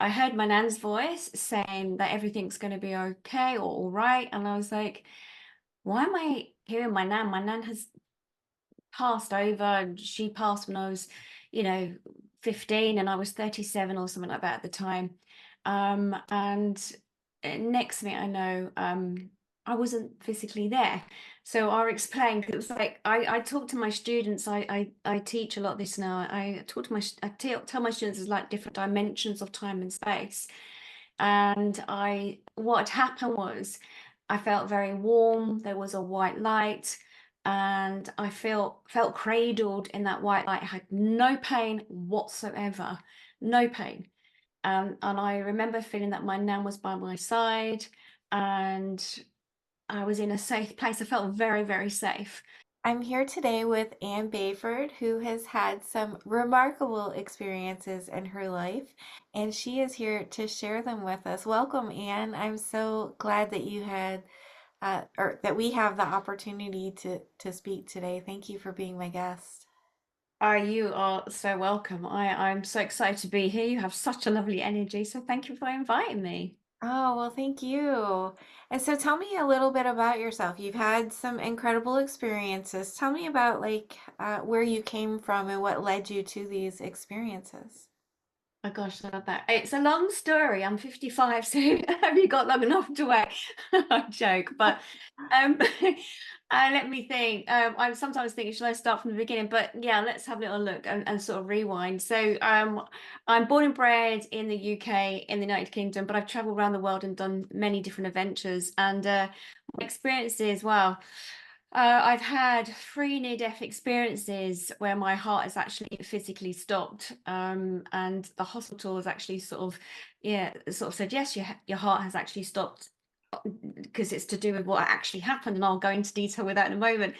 I heard my nan's voice saying that everything's going to be okay or all right. And I was like, why am I hearing my nan? My nan has passed over. She passed when I was, you know, 15 and I was 37 or something like that at the time. And next thing I know, I wasn't physically there. So I explained, it was like I talk to my students, I teach a lot of this now. I talk to tell my students there's like different dimensions of time and space. And what had happened was I felt very warm, there was a white light, and I felt cradled in that white light. I had no pain whatsoever, no pain. And I remember feeling that my nan was by my side and I was in a safe place. I felt very, very safe. I'm here today with Anne Bayford, who has had some remarkable experiences in her life, and she is here to share them with us. Welcome, Anne. I'm so glad that you had, or that we have the opportunity to speak today. Thank you for being my guest. You are so welcome. I'm so excited to be here. You have such a lovely energy. So thank you for inviting me. Oh, well, thank you. And so tell me a little bit about yourself. You've had some incredible experiences. Tell me about where you came from and what led you to these experiences. My gosh, I love that. It's a long story. I'm 55, so have you got long enough to wait? I joke, but um, let me think. I'm sometimes thinking, should I start from the beginning? But yeah, let's have a little look and sort of rewind. So I'm born and bred in the UK, in the United Kingdom, but I've traveled around the world and done many different adventures. And my experiences, well. I've had three near-death experiences where my heart has actually physically stopped, and the hospital has actually sort of said, yes, your heart has actually stopped because it's to do with what actually happened, and I'll go into detail with that in a moment.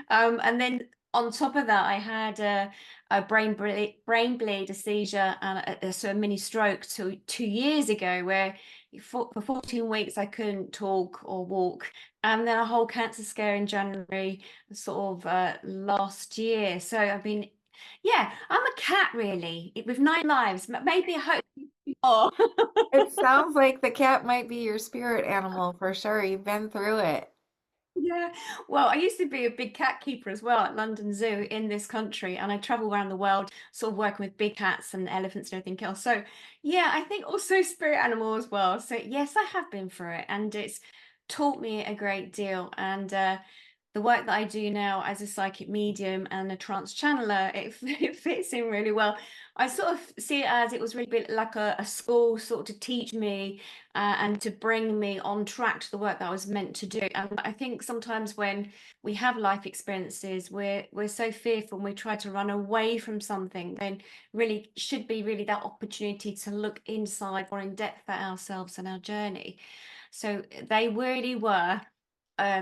And then on top of that, I had a brain bleed, a seizure, and so a mini stroke 2 years ago, where for 14 weeks I couldn't talk or walk, and then a whole cancer scare in January, sort of last year. So I've been, yeah, I'm a cat really with 9 lives. Maybe I hope more. It sounds like the cat might be your spirit animal for sure. You've been through it. Yeah, well, I used to be a big cat keeper as well at London Zoo in this country, and I travel around the world, sort of working with big cats and elephants and everything else. So, yeah, I think also spirit animal as well. So, yes, I have been through it, and it's taught me a great deal. And the work that I do now as a psychic medium and a trance channeler, it fits in really well. I sort of see it as it was really bit like a school sort of to teach me and to bring me on track to the work that I was meant to do. And I think sometimes when we have life experiences, we're so fearful and we try to run away from something, then really should be really that opportunity to look inside or in depth at ourselves and our journey. So they really were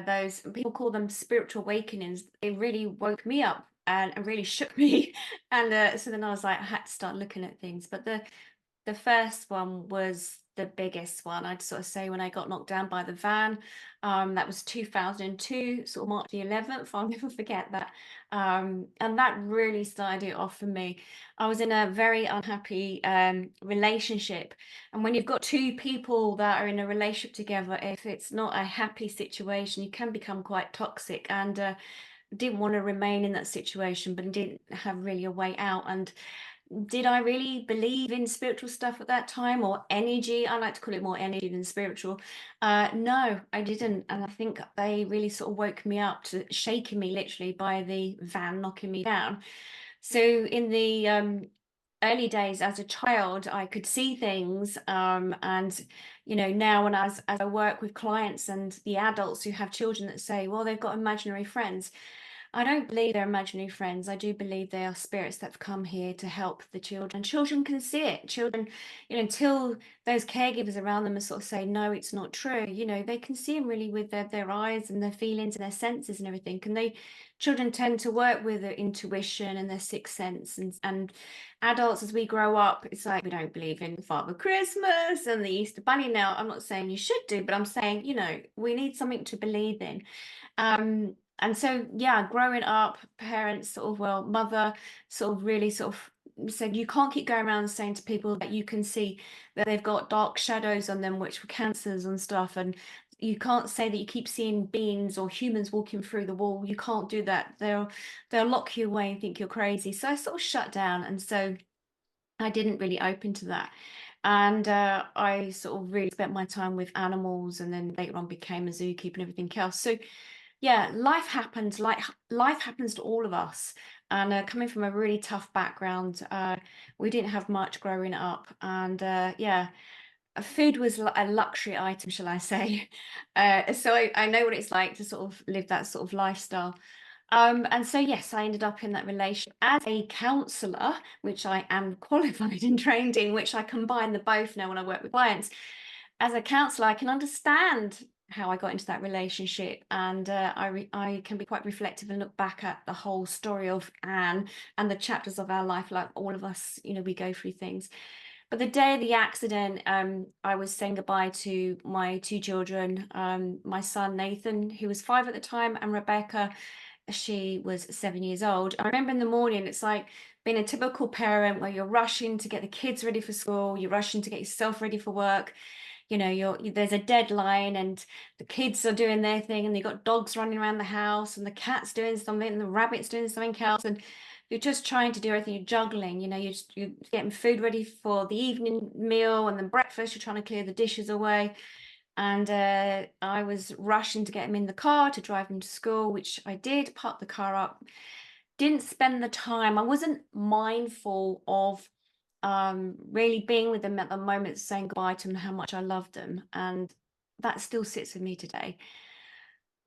those people call them spiritual awakenings. They really woke me up and really shook me. And so then I was like, I had to start looking at things. But the first one was the biggest one. I'd sort of say when I got knocked down by the van. That was 2002, sort of March the 11th. I'll never forget that. And that really started it off for me. I was in a very unhappy relationship. And when you've got two people that are in a relationship together, if it's not a happy situation, you can become quite toxic. And didn't want to remain in that situation, but didn't have really a way out. And did I really believe in spiritual stuff at that time or energy? I like to call it more energy than spiritual. No, I didn't. And I think they really sort of woke me up to shaking me literally by the van knocking me down. So in the early days as a child, I could see things. And, now when as I work with clients and the adults who have children that say, well, they've got imaginary friends. I don't believe they're imaginary friends. I do believe they are spirits that have come here to help the children. Children can see it. Children, until those caregivers around them are sort of saying, no, it's not true, they can see them really with their eyes and their feelings and their senses and everything. And children tend to work with their intuition and their sixth sense. And adults, as we grow up, it's like we don't believe in Father Christmas and the Easter Bunny. Now, I'm not saying you should do, but I'm saying, we need something to believe in. And so, yeah, growing up, parents sort of, well, mother sort of really sort of said you can't keep going around saying to people that you can see that they've got dark shadows on them, which were cancers and stuff, and you can't say that you keep seeing beings or humans walking through the wall. You can't do that. They'll lock you away and think you're crazy. So I sort of shut down, and so I didn't really open to that. And I sort of really spent my time with animals, and then later on became a zookeeper and everything else. So yeah, life happens. Like life happens to all of us. And coming from a really tough background, we didn't have much growing up, and yeah, food was a luxury item, shall I say? So I know what it's like to sort of live that sort of lifestyle. And so, yes, I ended up in that relation as a counsellor, which I am qualified and trained in, which I combine the both now when I work with clients. As a counsellor, I can understand how I got into that relationship, and I can be quite reflective and look back at the whole story of Anne and the chapters of our life, like all of us, we go through things. But the day of the accident, I was saying goodbye to my two children, my son Nathan, who was 5 at the time, and Rebecca, she was 7 years old. I remember in the morning, it's like being a typical parent where you're rushing to get the kids ready for school, you're rushing to get yourself ready for work. There's a deadline, and the kids are doing their thing, and you've got dogs running around the house, and the cat's doing something, and the rabbit's doing something else, and you're just trying to do everything. You're juggling, you're getting food ready for the evening meal, and then breakfast, you're trying to clear the dishes away. And I was rushing to get him in the car to drive him to school, which I did, park the car up. Didn't spend the time. I wasn't mindful of really being with them at the moment, saying goodbye to them, how much I loved them. And that still sits with me today.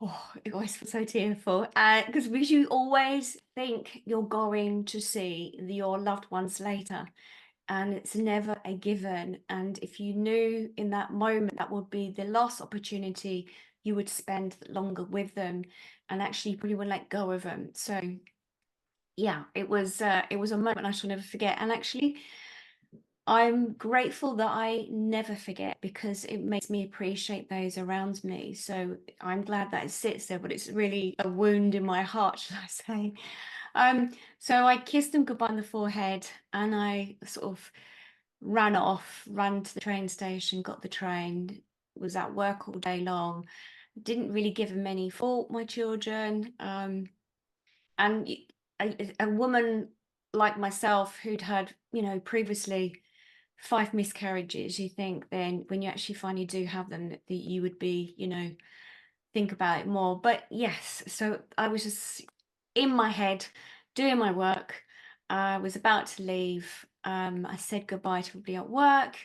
Oh, it always feels so tearful. Because you always think you're going to see your loved ones later, and it's never a given. And if you knew in that moment that would be the last opportunity you would spend longer with them, and actually you probably would let go of them. So yeah, it was a moment I shall never forget. And actually, I'm grateful that I never forget, because it makes me appreciate those around me. So I'm glad that it sits there, but it's really a wound in my heart, should I say. So I kissed him goodbye on the forehead, and I sort of ran to the train station, got the train, was at work all day long, didn't really give him any thought, my children. And a woman like myself who'd had, previously 5 miscarriages, you think then when you actually finally do have them that you would be, think about it more. But yes, so I was just in my head doing my work. I was about to leave. I said goodbye to everybody at work.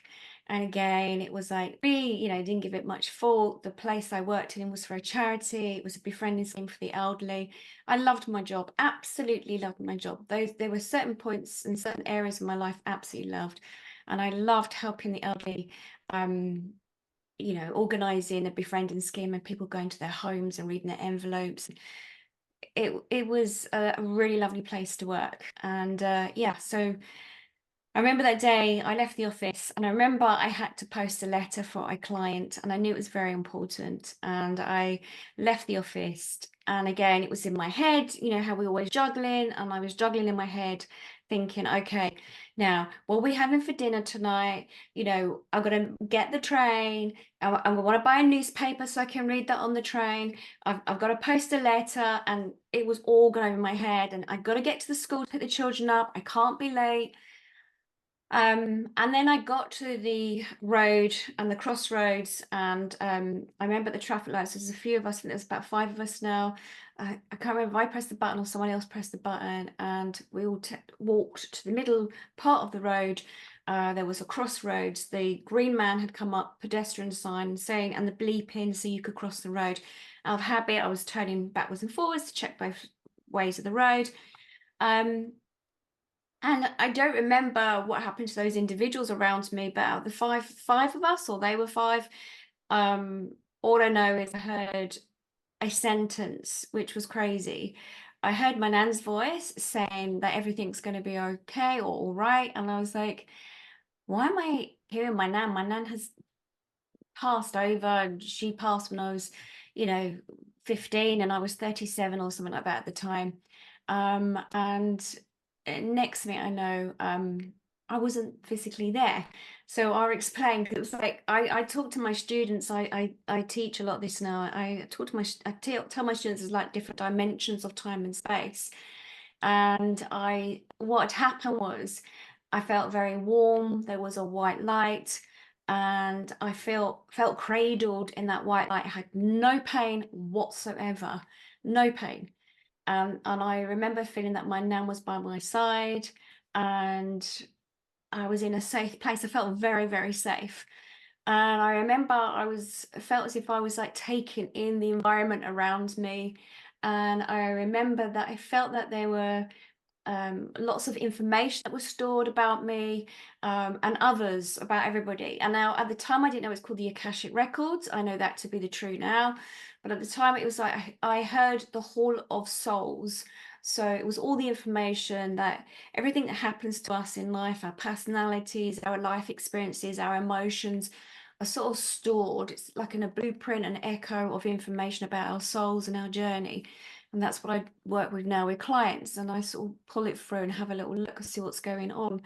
And again, it was like, really, didn't give it much thought. The place I worked in was for a charity. It was a befriending scheme for the elderly. I loved my job, absolutely loved my job. There were certain points and certain areas of my life I absolutely loved. And I loved helping the elderly, organising a befriending scheme and people going to their homes and reading their envelopes. It was a really lovely place to work. And yeah, so I remember that day I left the office, and I remember I had to post a letter for a client, and I knew it was very important. And I left the office, and again, it was in my head, how we always juggling, and I was juggling in my head, thinking, okay, now what are we having for dinner tonight? I'm going to get the train. I want to buy a newspaper so I can read that on the train. I've got to post a letter, and it was all going over my head. And I've got to get to the school to pick the children up. I can't be late. And then I got to the road and the crossroads, and I remember the traffic lights. There's a few of us, I think there's about 5 of us now. I can't remember if I pressed the button or someone else pressed the button, and we all walked to the middle part of the road. There was a crossroads. The green man had come up, pedestrian sign saying, and the bleeping, so you could cross the road. Out of habit, I was turning backwards and forwards to check both ways of the road. And I don't remember what happened to those individuals around me, but out of the five of us, or they were 5, all I know is I heard a sentence which was crazy. I heard my nan's voice saying that everything's going to be okay or all right. And I was like, why am I hearing my nan? My nan has passed over. She passed when I was, 15, and I was 37 or something like that at the time. And next thing I know, I wasn't physically there. So I explained, 'cause it was like I talk to my students. I teach a lot of this now. I talk to tell my students there's like different dimensions of time and space. And I what had happened was I felt very warm. There was a white light, and I felt cradled in that white light. I had no pain whatsoever, no pain. And I remember feeling that my nan was by my side, and I was in a safe place. I felt very, very safe. And I remember felt as if I was like taking in the environment around me. And I remember that I felt that there were lots of information that was stored about me, and others about everybody. And now, at the time, I didn't know it's called the Akashic Records. I know that to be the true now, but at the time, it was like I heard the Hall of Souls. So it was all the information that everything that happens to us in life, our personalities, our life experiences, our emotions, are sort of stored. It's like in a blueprint, an echo of information about our souls and our journey. And that's what I work with now with clients, and I sort of pull it through and have a little look and see what's going on.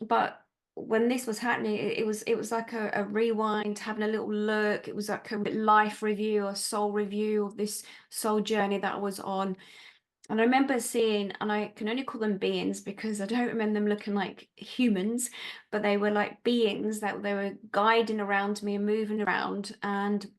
But when this was happening, it was like a rewind, having a little look. It was like a life review, a soul review of this soul journey that I was on. And I remember seeing, and I can only call them beings because I don't remember them looking like humans, but they were like beings that they were guiding around me and moving around. And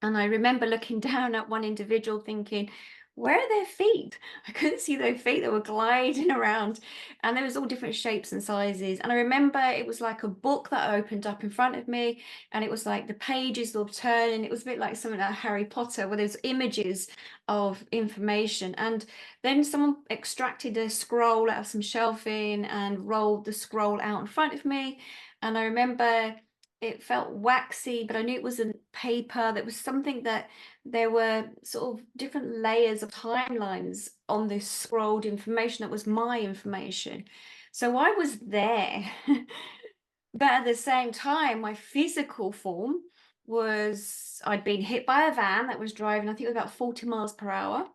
I remember looking down at one individual thinking, where are their feet? I couldn't see their feet. They were gliding around, and there was all different shapes and sizes. And I remember it was like a book that opened up in front of me, and it was like the pages were turning. It was a bit like something like Harry Potter, where there's images of information. And then someone extracted a scroll out of some shelving and rolled the scroll out in front of me. And I remember it felt waxy, but I knew it wasn't paper. There was something that there were sort of different layers of timelines on this scrolled information that was my information. So I was there. But at the same time, my physical form was I'd been hit by a van that was driving, I think, about 40 miles per hour.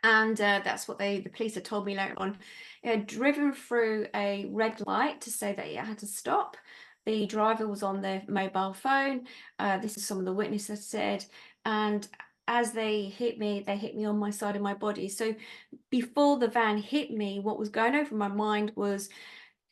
And that's what the police had told me later on. It had driven through a red light to say that it had to stop. The driver was on their mobile phone. This is some of the witnesses said. And as they hit me on my side of my body. So before the van hit me, what was going over my mind was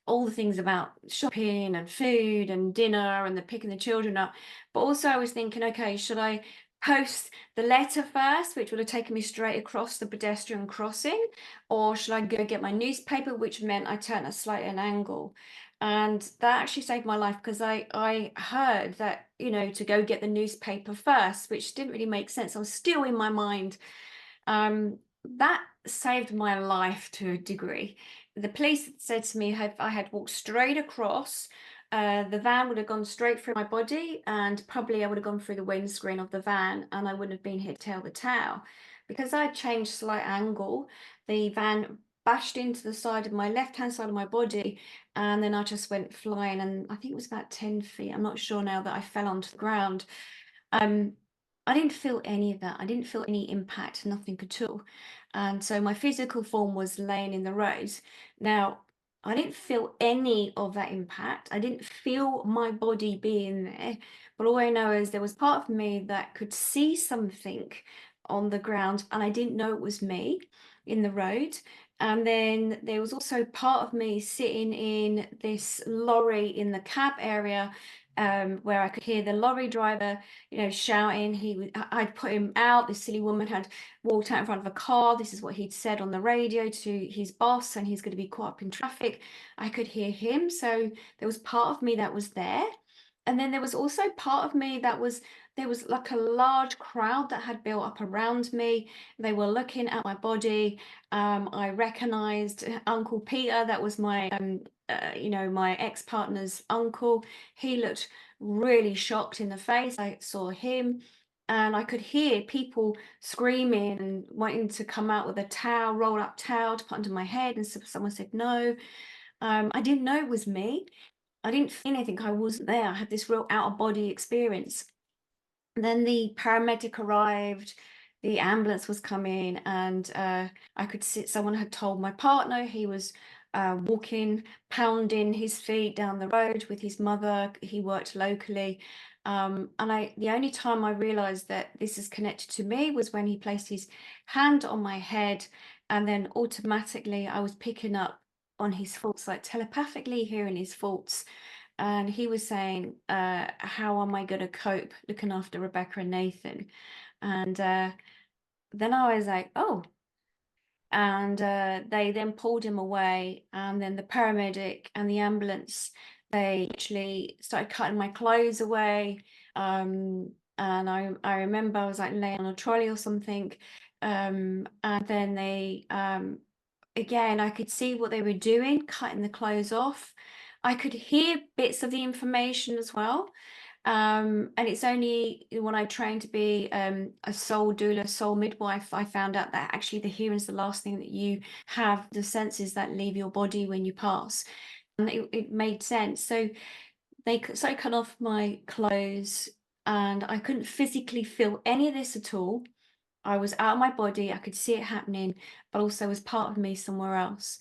all the things about shopping and food and dinner and the picking the children up. But also I was thinking, okay, should I post the letter first, which would have taken me straight across the pedestrian crossing, or should I go get my newspaper, which meant I turned a slight an angle? And that actually saved my life, because I heard that, to go get the newspaper first, which didn't really make sense. I was still in my mind. That saved my life to a degree. The police said to me if I had walked straight across, the van would have gone straight through my body, and probably I would have gone through the windscreen of the van, and I wouldn't have been hit tail to tail. Because I changed slight angle, the van bashed into the side of my left-hand side of my body, and then I just went flying, and I think it was about 10 feet. I'm not sure now, that I fell onto the ground. Um, I didn't feel any of that. I didn't feel any impact, nothing at all. And so my physical form was laying in the road. Now, I didn't feel any of that impact. I didn't feel my body being there. But all I know is there was part of me that could see something on the ground, and I didn't know it was me in the road. And then there was also part of me sitting in this lorry in the cab area, where I could hear the lorry driver, shouting. I'd put him out. This silly woman had walked out in front of a car. This is what he'd said on the radio to his boss, and he's going to be caught up in traffic. I could hear him. So there was part of me that was there. And then there was also part of me there was like a large crowd that had built up around me. They were looking at my body. I recognized Uncle Peter. That was my ex-partner's uncle. He looked really shocked in the face. I saw him, and I could hear people screaming and wanting to come out with a towel, roll up towel to put under my head, and so someone said no. I didn't know it was me. I didn't feel anything. I wasn't there. I had this real out of body experience. Then the paramedic arrived. the ambulance was coming, and I could see someone had told my partner he was walking, pounding his feet down the road with his mother. He worked locally. And the only time I realized that this is connected to me was when he placed his hand on my head, and then automatically I was picking up on his faults, like telepathically hearing his faults. And he was saying, how am I going to cope looking after Rebecca and Nathan? And then I was like, oh. And they then pulled him away. And then the paramedic and the ambulance, they actually started cutting my clothes away. And I remember I was like laying on a trolley or something. And then they, again, I could see what they were doing, cutting the clothes off. I could hear bits of the information as well. And it's only when I trained to be a soul doula, soul midwife, I found out that actually the hearing is the last thing that you have, the senses that leave your body when you pass. And it made sense. So so cut off my clothes, and I couldn't physically feel any of this at all. I was out of my body, I could see it happening, but also was part of me somewhere else.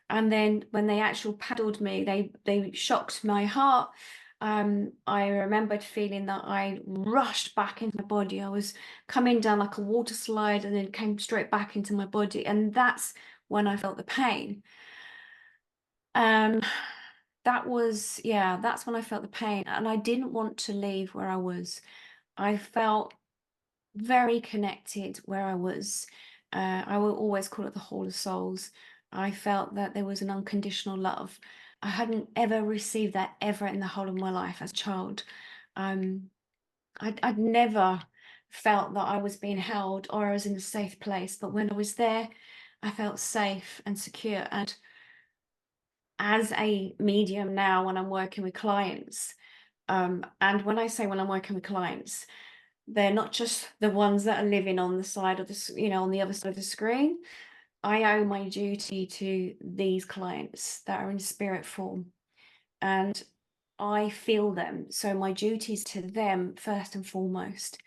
And then when they actually paddled me, they shocked my heart. I remembered feeling that I rushed back into my body. I was coming down like a water slide and then came straight back into my body. And that's when I felt the pain. Um, that's when I felt the pain. And I didn't want to leave where I was. I felt very connected where I was. I will always call it the Hall of Souls. I felt that there was an unconditional love. I hadn't ever received that ever in the whole of my life as a child. Um, I'd never felt that I was being held or I was in a safe place, but when I was there, I felt safe and secure. And as a medium now, when I'm working with clients, and when I say when I'm working with clients, they're not just the ones that are living on the side of on the other side of the screen. I owe my duty to these clients that are in spirit form, and I feel them. So my duty is to them first and foremost.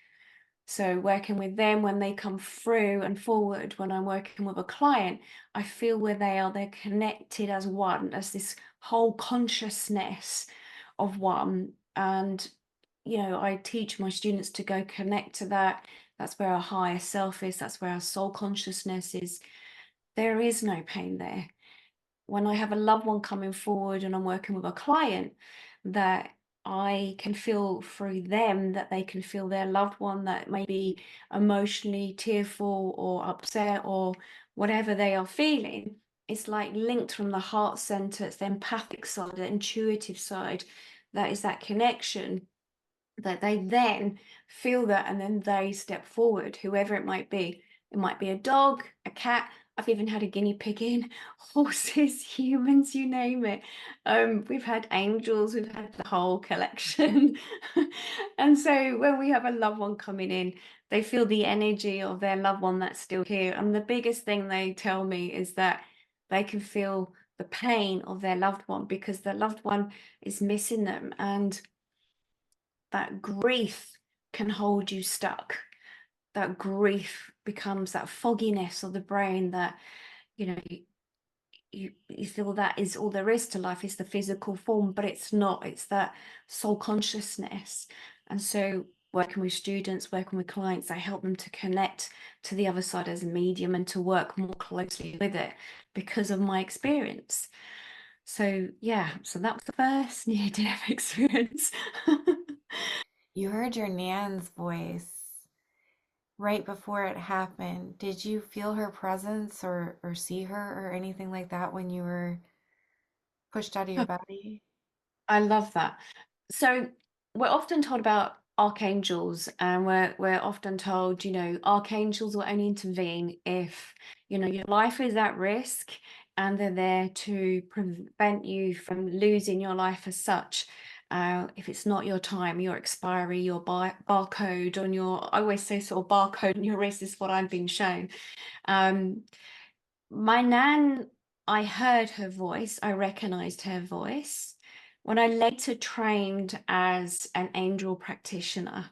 So working with them when they come through and forward, when I'm working with a client, I feel where they are. They're connected as one, as this whole consciousness of one. And I teach my students to go connect to that. That's where our higher self is. That's where our soul consciousness is. There is no pain there. When I have a loved one coming forward and I'm working with a client, that I can feel through them that they can feel their loved one that may be emotionally tearful or upset or whatever they are feeling. It's like linked from the heart center. It's the empathic side, the intuitive side. That is that connection that they then feel that, and then they step forward, whoever it might be. It might be a dog, a cat. I've even had a guinea pig in, horses, humans, you name it. We've had angels, we've had the whole collection. And so when we have a loved one coming in, they feel the energy of their loved one that's still here. And the biggest thing they tell me is that they can feel the pain of their loved one because their loved one is missing them. And that grief can hold you stuck. That grief becomes that fogginess of the brain that, you know, you feel that is all there is to life, is the physical form, but it's not. It's that soul consciousness. And so working with students, working with clients, I help them to connect to the other side as a medium and to work more closely with it because of my experience. So yeah, so that was the first near-death experience. You heard your Nan's voice right before it happened. Did you feel her presence or see her or anything like that when you were pushed out of your body? I love that. So we're often told about archangels, and we're often told, archangels will only intervene if, your life is at risk, and they're there to prevent you from losing your life as such. If it's not your time, your expiry, your barcode on your, I always say sort of barcode on your wrist is what I've been shown. Um, my nan, I heard her voice, I recognized her voice. When I later trained as an angel practitioner,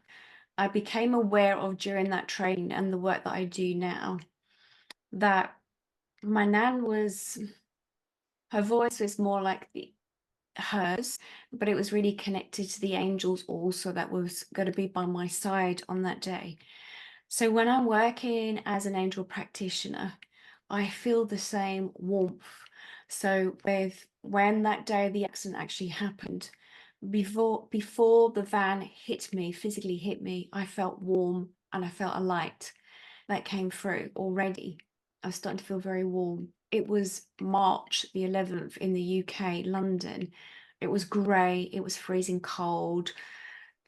I became aware of during that training and the work that I do now that my nan was, her voice was more like hers, but it was really connected to the angels also that was going to be by my side on that day. So when I'm working as an angel practitioner, I feel the same warmth. So with when that day the accident actually happened, before the van hit me, physically hit me, I felt warm and I felt a light that came through already. I was starting to feel very warm. It was March the 11th in the UK, London. It was grey, it was freezing cold.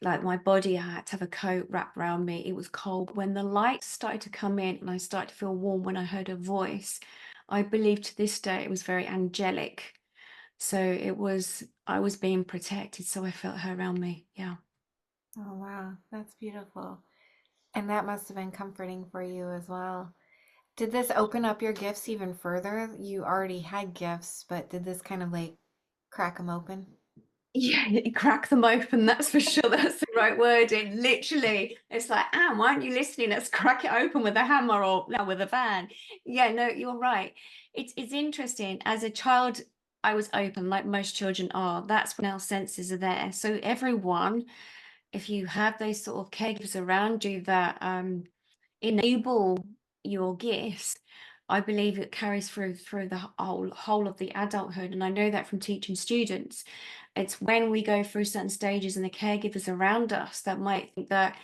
Like my body, I had to have a coat wrapped around me. It was cold. When the lights started to come in and I started to feel warm when I heard her voice, I believe to this day it was very angelic. So I was being protected, so I felt her around me. Yeah. Oh, wow. That's beautiful. And that must have been comforting for you as well. Did this open up your gifts even further? You already had gifts, but did this kind of like crack them open? Yeah, you crack them open, that's for sure. That's the right word. It literally, it's like, Anne, why aren't you listening? Let's crack it open with a hammer or no, with a van. Yeah, no, you're right. It's interesting. As a child, I was open, like most children are. That's when our senses are there. So everyone, if you have those sort of caregivers around you that enable your gifts, I believe it carries through the whole of the adulthood. And I know that from teaching students. It's when we go through certain stages and the caregivers around us that might think that,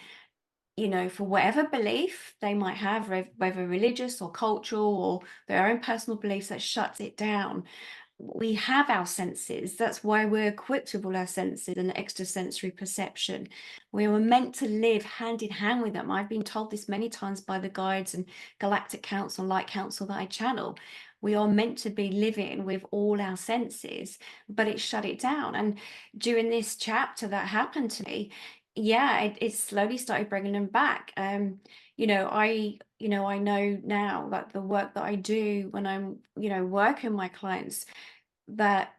for whatever belief they might have, whether religious or cultural or their own personal beliefs, that shuts it down. We have our senses. That's why we're equipped with all our senses and extrasensory perception. We were meant to live hand in hand with them. I've been told this many times by the guides and galactic council, light council that I channel. We are meant to be living with all our senses, but it shut it down. And during this chapter that happened to me, yeah, it slowly started bringing them back. I know now that the work that I do when I'm, working with my clients, that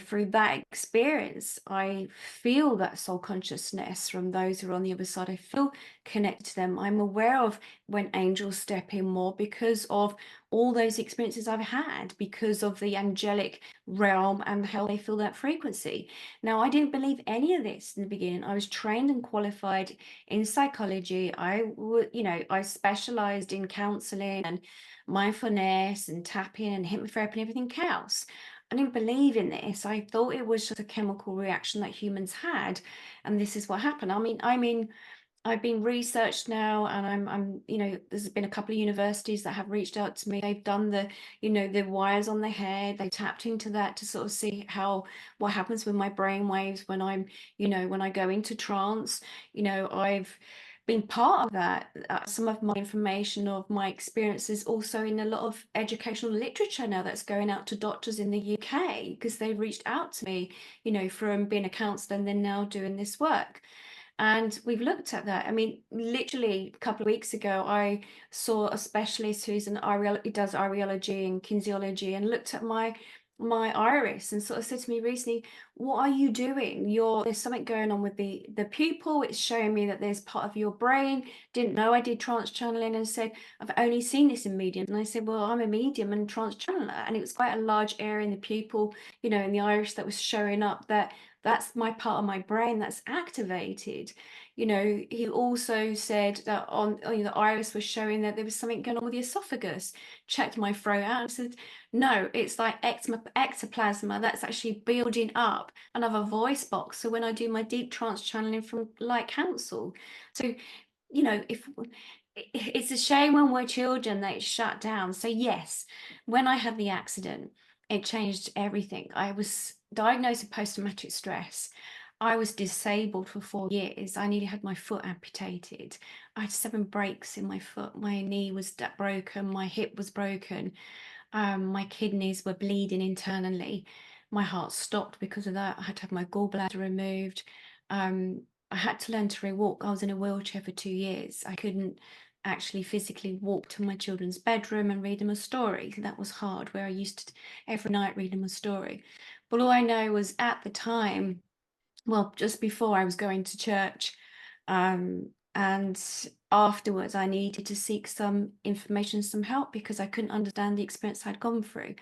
through that experience, I feel that soul consciousness from those who are on the other side. I feel connected to them. I'm aware of when angels step in more because of all those experiences I've had, because of the angelic realm and how they feel that frequency. Now, I didn't believe any of this in the beginning. I was trained and qualified in psychology. I specialized in counseling and mindfulness and tapping and hypnotherapy and everything else. I didn't believe in this. I thought it was just a chemical reaction that humans had, and this is what happened. I mean, I've been researched now, and there's been a couple of universities that have reached out to me. They've done the wires on the head. They tapped into that to sort of see what happens with my brain waves when when I go into trance. I've been part of that. Some of my information of my experiences also in a lot of educational literature now that's going out to doctors in the UK because they reached out to me, from being a counselor and then now doing this work. And we've looked at that. I mean, literally a couple of weeks ago, I saw a specialist who's he does areology and kinesiology, and looked at my iris and sort of said to me recently, "What are you doing? There's something going on with the pupil. It's showing me that there's part of your brain. Didn't know I did trance channeling," and said, "I've only seen this in mediums." And I said, "Well, I'm a medium and trance channeler," and it was quite a large area in the pupil, in the iris that was showing up that's my part of my brain that's activated. He also said that the iris was showing that there was something going on with the esophagus. Checked my throat out and said, no, it's like ectoplasma that's actually building up another voice box. So when I do my deep trance channeling from light council, so if it's a shame when we're children that it's shut down. So yes, when I had the accident, it changed everything. I was diagnosed with post-traumatic stress. I was disabled for 4 years. I nearly had my foot amputated. I had 7 breaks in my foot. My knee was broken. My hip was broken. My kidneys were bleeding internally. My heart stopped because of that. I had to have my gallbladder removed. I had to learn to walk. I was in a wheelchair for 2 years. I couldn't actually physically walk to my children's bedroom and read them a story. That was hard, where I used to every night read them a story. But all I know was at the time, well, just before I was going to church, And afterwards, I needed to seek some information, some help, because I couldn't understand the experience I'd gone through.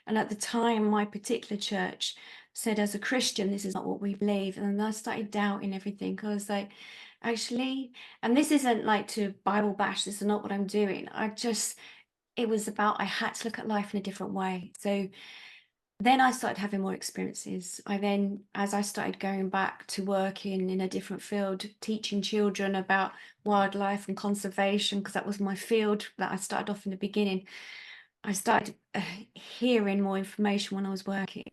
And at the time, my particular church said, as a Christian, this is not what we believe. And I started doubting everything. I was like, actually, and this isn't like to Bible bash, this is not what I'm doing. It was about, I had to look at life in a different way. So then I started having more experiences. As I started going back to working in a different field, teaching children about wildlife and conservation, because that was my field that I started off in the beginning, I started hearing more information when I was working.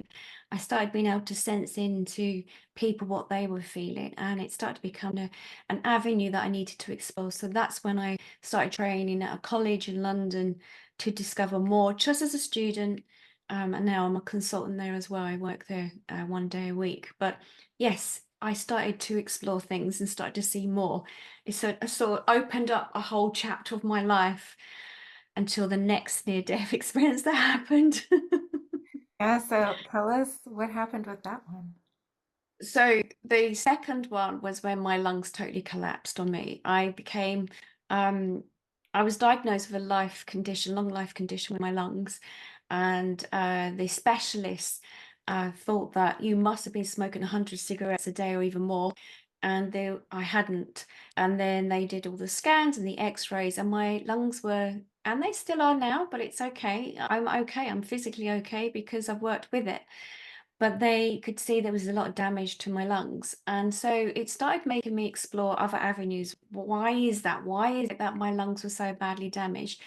I started being able to sense into people what they were feeling, and it started to become an avenue that I needed to explore. So that's when I started training at a college in London to discover more, just as a student. And now I'm a consultant there as well. I work there 1 day a week. But yes, I started to explore things and started to see more. It sort of opened up a whole chapter of my life until the next near-death experience that happened. Yeah, so tell us what happened with that one. So the second one was when my lungs totally collapsed on me. Um, I was diagnosed with a long life condition with my lungs, and the specialists thought that you must have been smoking 100 cigarettes a day or even more, and I hadn't. And then they did all the scans and the X-rays, and my lungs were, and they still are now, but it's okay. I'm okay. I'm physically okay because I've worked with it, but they could see there was a lot of damage to my lungs. And so it started making me explore other avenues. Why is that? Why is it that my lungs were so badly damaged?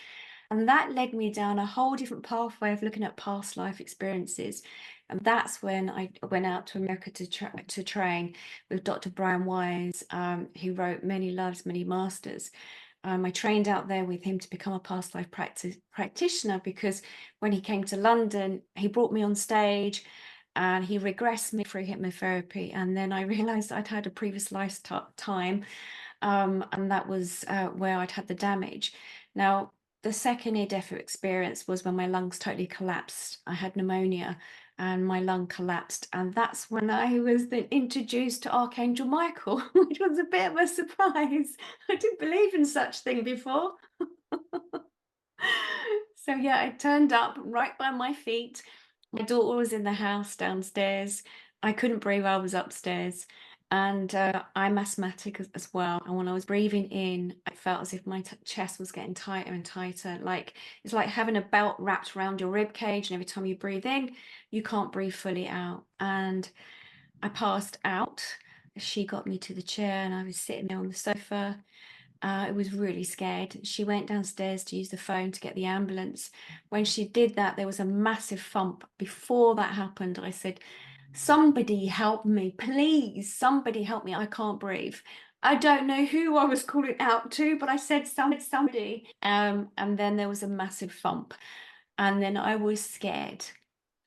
And that led me down a whole different pathway of looking at past life experiences. And that's when I went out to America to train with Dr. Brian Wise, who wrote Many Lives, Many Masters. I trained out there with him to become a past life practitioner, because when he came to London, he brought me on stage and he regressed me through hypnotherapy. And then I realized I'd had a previous lifetime, and that was where I'd had the damage. Now, the second near-death experience was when my lungs totally collapsed. I had pneumonia and my lung collapsed. And that's when I was then introduced to Archangel Michael, which was a bit of a surprise. I didn't believe in such thing before. So yeah, I turned up right by my feet. My daughter was in the house downstairs. I couldn't breathe, I was upstairs. And I'm asthmatic as well. And when I was breathing in, I felt as if my chest was getting tighter and tighter. Like it's like having a belt wrapped around your rib cage, and every time you breathe in, you can't breathe fully out. And I passed out. She got me to the chair, and I was sitting there on the sofa. I was really scared. She went downstairs to use the phone to get the ambulance. When she did that, there was a massive thump. Before that happened, I said, somebody help me, please. Somebody help me. I can't breathe. I don't know who I was calling out to, but I said somebody. And then there was a massive thump. And then I was scared.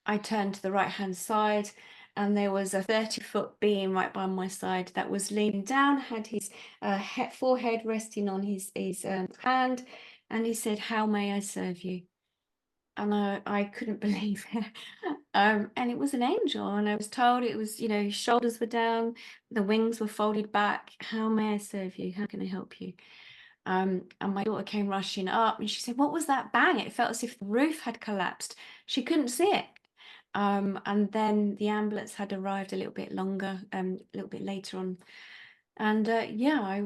I turned to the right-hand side, and there was a 30-foot being right by my side that was leaning down, had his forehead resting on his hand, and he said, "How may I serve you?" And I couldn't believe it. And it was an angel, and I was told it was, his shoulders were down, the wings were folded back. "How may I serve you? How can I help you?" And my daughter came rushing up, and she said, "What was that bang? It felt as if the roof had collapsed." She couldn't see it. And then the ambulance had arrived a little bit longer, a little bit later on. And yeah,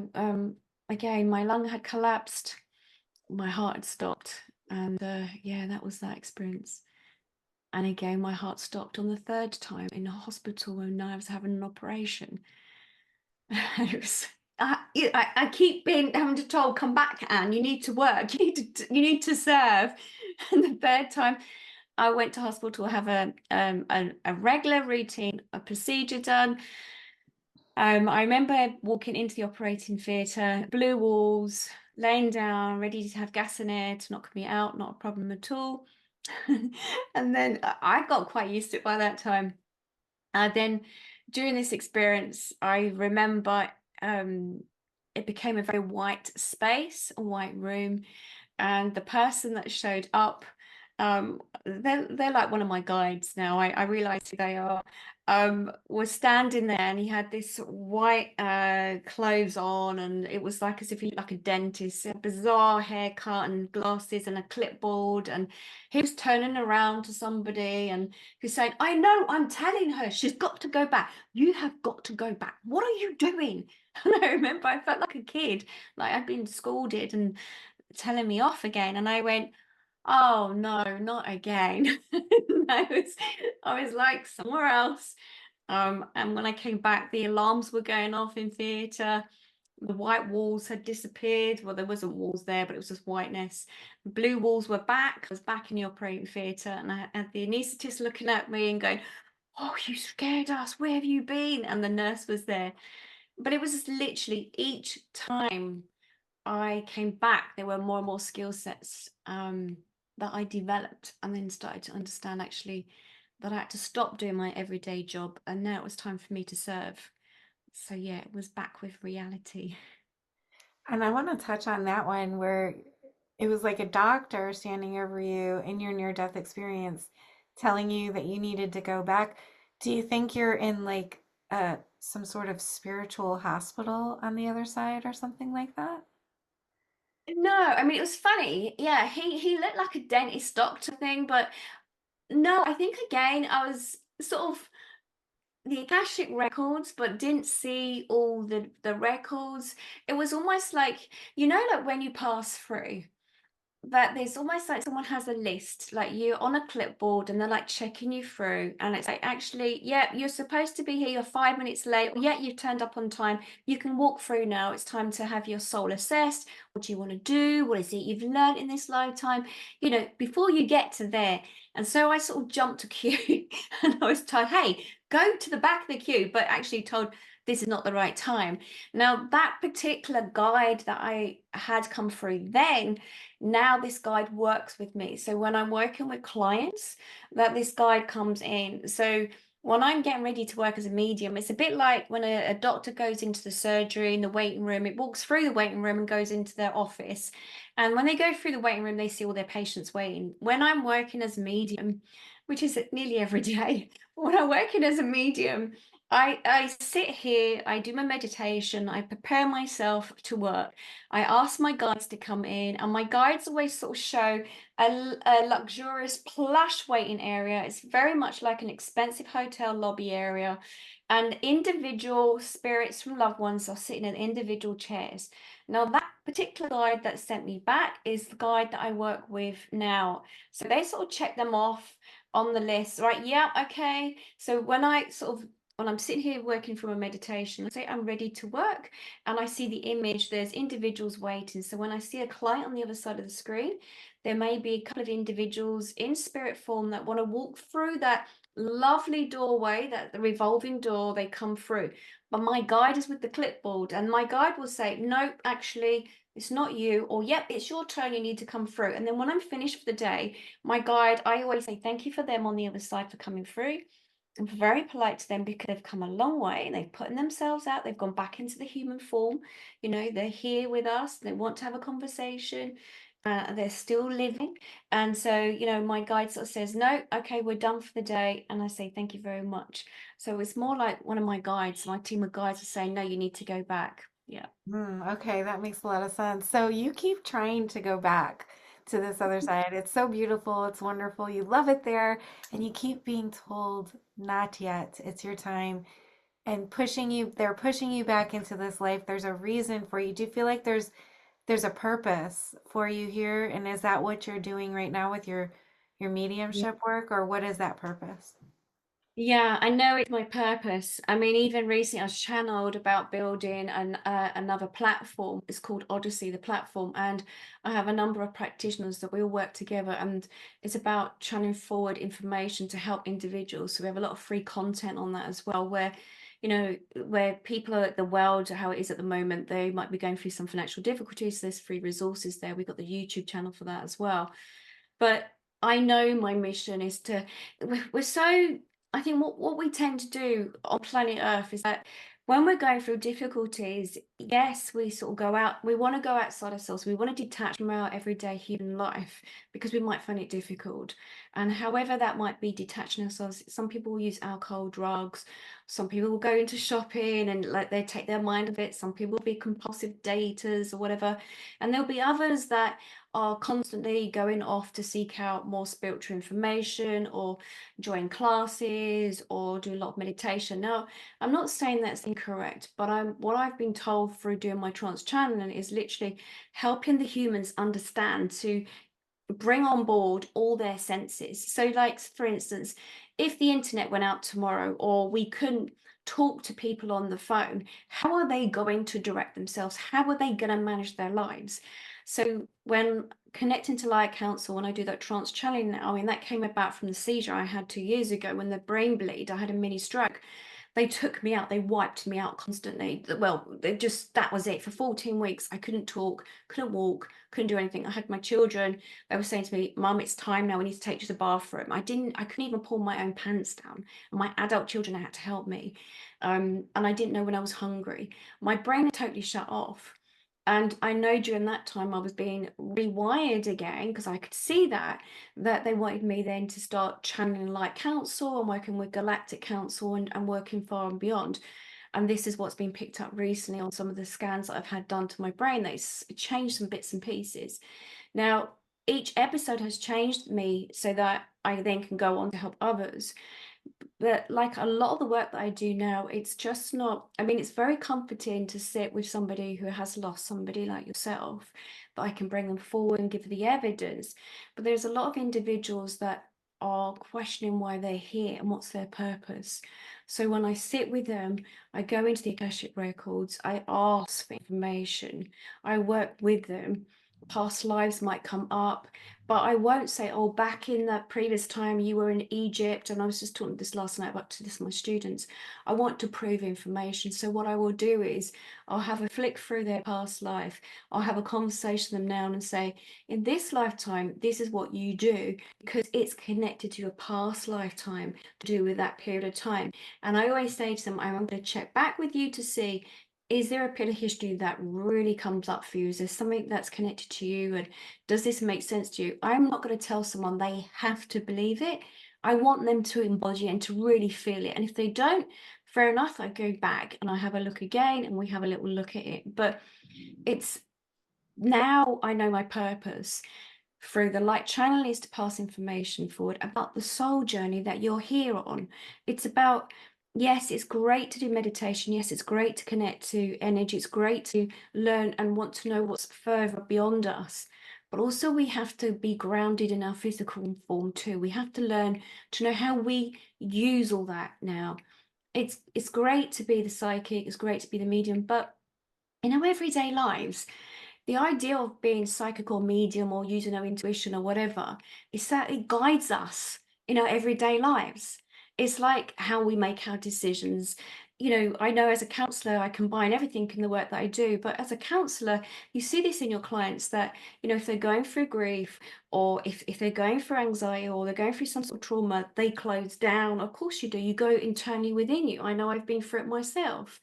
again, my lung had collapsed, my heart had stopped. And yeah, that was that experience. And again, my heart stopped on the third time in the hospital when I was having an operation. It was, I keep having to told, come back, Anne, you need to work, you need to serve. And the third time, I went to hospital to have a regular routine, a procedure done. I remember walking into the operating theatre, blue walls, laying down, ready to have gas and air to knock me out, not a problem at all. And then I got quite used to it by that time. Then during this experience, I remember it became a very white space, a white room, and the person that showed up They're like one of my guides now. I realize who they are. Was standing there and he had this white clothes on, and it was like as if he looked like a dentist, a bizarre haircut and glasses and a clipboard, and he was turning around to somebody and he's saying, I know, I'm telling her she's got to go back. You have got to go back. What are you doing? And I remember I felt like a kid, like I'd been scolded and telling me off again. And I went, oh no, not again. I was like somewhere else. And when I came back, the alarms were going off in theatre. The white walls had disappeared. Well, there wasn't walls there, but it was just whiteness. The blue walls were back. I was back in the operating theatre, and I had the anaesthetist looking at me and going, oh, you scared us. Where have you been? And the nurse was there. But it was just literally each time I came back, there were more and more skill sets that I developed, and then started to understand actually that I had to stop doing my everyday job, and now it was time for me to serve. So yeah, it was back with reality. And I want to touch on that one where it was like a doctor standing over you in your near-death experience telling you that you needed to go back. Do you think you're in like some sort of spiritual hospital on the other side or something like that? No, I mean it was funny. Yeah, he looked like a dentist doctor thing, but no, I think again I was sort of the Akashic records, but didn't see all the records. It was almost like, like when you pass through, that there's almost like someone has a list, like you're on a clipboard and they're like checking you through. And it's like, actually, yeah, you're supposed to be here, you're 5 minutes late, or yeah, you've turned up on time. You can walk through now. It's time to have your soul assessed. What do you want to do? What is it you've learned in this lifetime? Before you get to there. And so I sort of jumped a queue and I was told, hey, go to the back of the queue, but actually told this is not the right time. Now, that particular guide that I had come through then, now this guide works with me. So when I'm working with clients, that this guide comes in. So when I'm getting ready to work as a medium, it's a bit like when a doctor goes into the surgery in the waiting room, it walks through the waiting room and goes into their office. And when they go through the waiting room, they see all their patients waiting. When I'm working as a medium, which is nearly every day, when I'm working as a medium, I sit here, I do my meditation, I prepare myself to work. I ask my guides to come in, and my guides always sort of show a luxurious plush waiting area. It's very much like an expensive hotel lobby area, and individual spirits from loved ones are sitting in individual chairs. Now, that particular guide that sent me back is the guide that I work with now. So they sort of check them off on the list, right? Yeah, okay. So when I'm sitting here working from a meditation, I say I'm ready to work, and I see the image, there's individuals waiting. So when I see a client on the other side of the screen, there may be a couple of individuals in spirit form that want to walk through that lovely doorway, that the revolving door they come through. But my guide is with the clipboard, and my guide will say, no, actually, it's not you, or yep, it's your turn, you need to come through. And then when I'm finished for the day, my guide, I always say thank you for them on the other side for coming through. I'm very polite to them because they've come a long way and they've put themselves out. They've gone back into the human form. They're here with us. They want to have a conversation. They're still living. And so, my guide sort of says, no, okay, we're done for the day. And I say, thank you very much. So it's more like one of my guides, my team of guides are saying, no, you need to go back. Yeah. Okay, that makes a lot of sense. So you keep trying to go back to this other side. It's so beautiful. It's wonderful. You love it there, and you keep being told, not yet. It's your time. And they're pushing you back into this life. There's a reason for you. Do you feel like there's a purpose for you here? And is that what you're doing right now with your mediumship work, or what is that purpose? Yeah, I know it's my purpose. I mean, even recently I was channeled about building another platform. It's called Odyssey, the platform. And I have a number of practitioners that we all work together. And it's about channeling forward information to help individuals. So we have a lot of free content on that as well, where people are at the world, how it is at the moment, they might be going through some financial difficulties. So there's free resources there. We've got the YouTube channel for that as well. But I know my mission is we're so, I think what we tend to do on planet Earth is that when we're going through difficulties, yes, we sort of go out, we want to go outside ourselves. We want to detach from our everyday human life because we might find it difficult. And however that might be detaching ourselves, some people will use alcohol, drugs, some people will go into shopping and like they take their mind of it. Some people will be compulsive daters or whatever. And there'll be others that are constantly going off to seek out more spiritual information or join classes or do a lot of meditation. Now, I'm not saying that's incorrect, but what I've been told through doing my trance channeling is literally helping the humans understand to bring on board all their senses. So, like for instance, if the internet went out tomorrow or we couldn't talk to people on the phone, how are they going to direct themselves? How are they going to manage their lives? So, when connecting to Light Council, when I do that trance channeling now, I mean, that came about from the seizure I had 2 years ago when the brain bleed, I had a mini stroke. They took me out, they wiped me out constantly. Well, they just, that was it. For 14 weeks, I couldn't talk, couldn't walk, couldn't do anything. I had my children, they were saying to me, Mum, it's time now, we need to take you to the bathroom. I couldn't even pull my own pants down. And my adult children had to help me. And I didn't know when I was hungry. My brain had totally shut off. And I know during that time I was being rewired again because I could see that they wanted me then to start channeling Light Council and working with Galactic Council and working far and beyond. And this is what's been picked up recently on some of the scans that I've had done to my brain. They changed some bits and pieces. Now, each episode has changed me so that I then can go on to help others. But like a lot of the work that I do now, it's just not, I mean, it's very comforting to sit with somebody who has lost somebody like yourself, that I can bring them forward and give the evidence. But there's a lot of individuals that are questioning why they're here and what's their purpose. So when I sit with them, I go into the Akashic records, I ask for information, I work with them. Past lives might come up, but I won't say, oh, back in that previous time you were in Egypt. And I was just talking this last night about to this my students. I want to prove information. So what I will do is I'll have a flick through their past life. I'll have a conversation with them now and say, in this lifetime, this is what you do because it's connected to your past lifetime to do with that period of time. And I always say to them, I'm going to check back with you to see, is there a period of history that really comes up for you? Is there something that's connected to you? And does this make sense to you? I'm not going to tell someone they have to believe it. I want them to embody it and to really feel it. And if they don't, fair enough, I go back and I have a look again and we have a little look at it. But it's now I know my purpose through the light channel is to pass information forward about the soul journey that you're here on. It's about, yes, it's great to do meditation. Yes, it's great to connect to energy. It's great to learn and want to know what's further beyond us. But also, we have to be grounded in our physical form too. We have to learn to know how we use all that now. It's great to be the psychic, it's great to be the medium, but in our everyday lives, the idea of being psychic or medium or using our intuition or whatever is that it guides us in our everyday lives. It's like how we make our decisions. You know, I know as a counselor, I combine everything in the work that I do, but as a counselor, you see this in your clients that, you know, if they're going through grief or if they're going through anxiety or they're going through some sort of trauma, they close down. Of course you do. You go internally within you. I know I've been through it myself.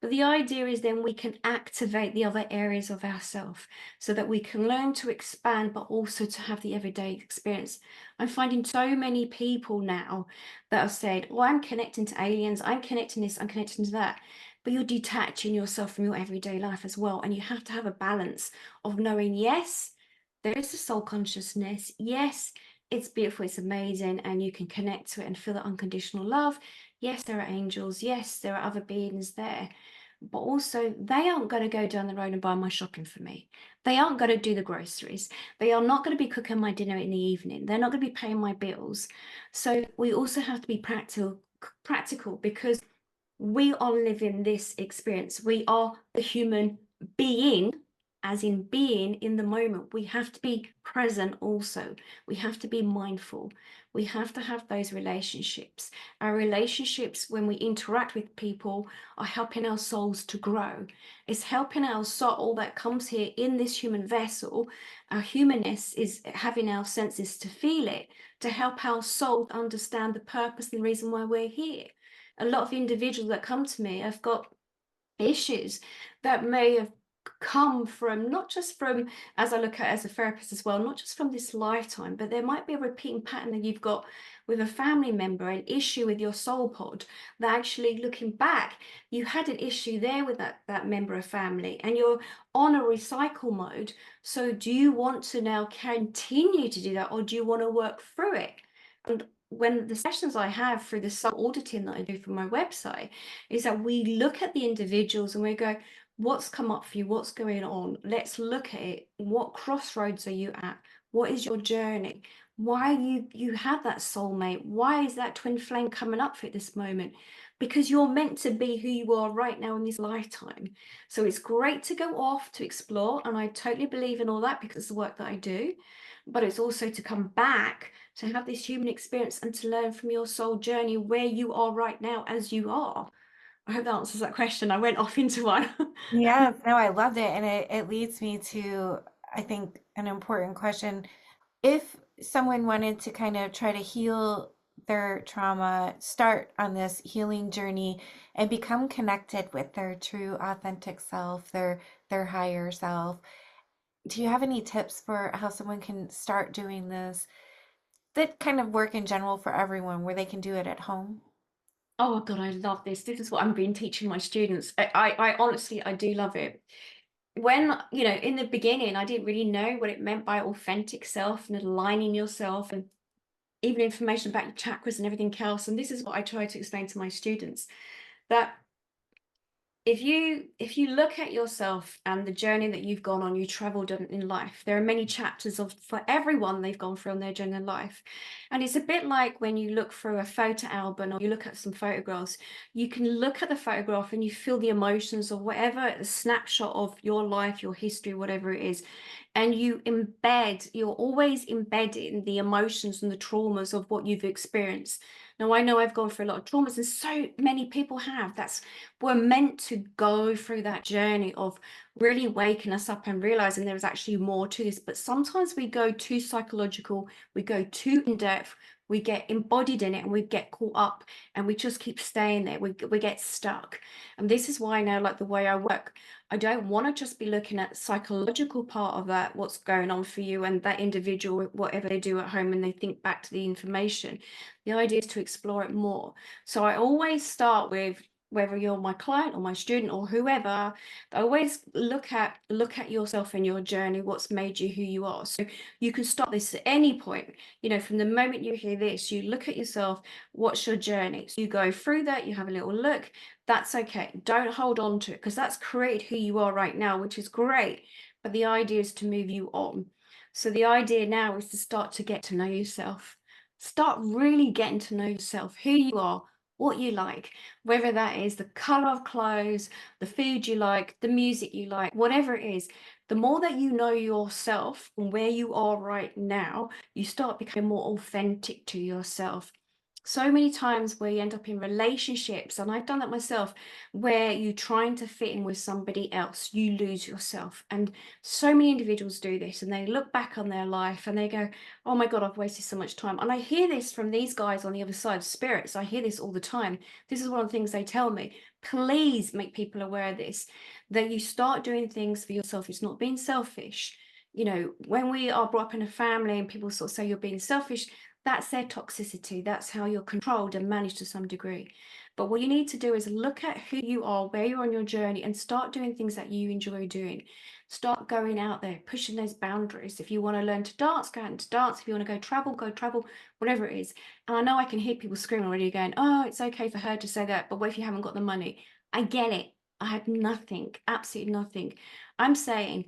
But the idea is then we can activate the other areas of ourself so that we can learn to expand, but also to have the everyday experience. I'm finding so many people now that have said, well, I'm connecting to aliens, I'm connecting this, I'm connecting to that. But you're detaching yourself from your everyday life as well. And you have to have a balance of knowing, yes, there is a soul consciousness. Yes, it's beautiful, it's amazing, and you can connect to it and feel that unconditional love. Yes, there are angels. Yes, there are other beings there. But also, they aren't going to go down the road and buy my shopping for me. They aren't going to do the groceries. They are not going to be cooking my dinner in the evening. They're not going to be paying my bills. So we also have to be practical because we are living this experience. We are the human being, as in being in the moment. We have to be present also. We have to be mindful. We have to have those relationships. Our relationships, when we interact with people, are helping our souls to grow. It's helping our soul that comes here in this human vessel. Our humanness is having our senses to feel it, to help our soul understand the purpose and reason why we're here. A lot of individuals that come to me have got issues that may have come from, not just from, as I look at as a therapist as well, not just from this lifetime, but there might be a repeating pattern that you've got with a family member, an issue with your soul pod, that actually looking back, you had an issue there with that member of family, and you're on a recycle mode. So do you want to now continue to do that, or do you want to work through it? And when the sessions I have through the soul auditing that I do for my website, is that we look at the individuals and we go, what's come up for you? What's going on? Let's look at it. What crossroads are you at? What is your journey? Why you had that soulmate? Why is that twin flame coming up for at this moment? Because you're meant to be who you are right now in this lifetime. So it's great to go off to explore, and I totally believe in all that because it's the work that I do. But it's also to come back to have this human experience and to learn from your soul journey where you are right now as you are. I hope that answers that question. I went off into one. Yes, no, I loved it. And it leads me to, I think, an important question. If someone wanted to kind of try to heal their trauma, start on this healing journey and become connected with their true authentic self, their higher self, do you have any tips for how someone can start doing this that kind of work in general for everyone where they can do it at home? Oh God, I love this. This is what I've been teaching my students. I honestly, I do love it. When, in the beginning, I didn't really know what it meant by authentic self and aligning yourself, and even information about your chakras and everything else. And this is what I try to explain to my students, that if you look at yourself and the journey that you've gone on, you traveled in life, there are many chapters of for everyone they've gone through on their journey in life. And it's a bit like when you look through a photo album or you look at some photographs, you can look at the photograph and you feel the emotions of whatever a snapshot of your life, your history, whatever it is, and you're always embedding the emotions and the traumas of what you've experienced. Now, I know I've gone through a lot of traumas, and so many people have. We're meant to go through that journey of really waking us up and realizing there is actually more to this. But sometimes we go too psychological, we go too in depth, we get embodied in it, and we get caught up, and we just keep staying there. We get stuck. And this is why now, like the way I work, I don't want to just be looking at the psychological part of that, what's going on for you and that individual, whatever they do at home, and they think back to the information. The idea is to explore it more. So I always start with, whether you're my client or my student or whoever, I always look at yourself and your journey, what's made you who you are. So you can start this at any point. From the moment you hear this, you look at yourself, what's your journey? So you go through that, you have a little look. That's okay. Don't hold on to it, because that's created who you are right now, which is great. But the idea is to move you on. So the idea now is to start to get to know yourself. Start really getting to know yourself, who you are, what you like, whether that is the color of clothes, the food you like, the music you like, whatever it is. The more that you know yourself and where you are right now, you start becoming more authentic to yourself. So many times where you end up in relationships, and I've done that myself, where you're trying to fit in with somebody else, you lose yourself. And so many individuals do this, and they look back on their life and they go, oh my God, I've wasted so much time. And I hear this from these guys on the other side, spirits. I hear this all the time. This is one of the things they tell me. Please make people aware of this, that you start doing things for yourself. It's not being selfish. When we are brought up in a family and people sort of say you're being selfish, that's their toxicity. That's how you're controlled and managed to some degree. But what you need to do is look at who you are, where you're on your journey, and start doing things that you enjoy doing. Start going out there, pushing those boundaries. If you want to learn to dance, go out and dance. If you want to go travel, whatever it is. And I know I can hear people screaming already going, oh, it's okay for her to say that, but what if you haven't got the money? I get it. I had nothing, absolutely nothing. I'm saying,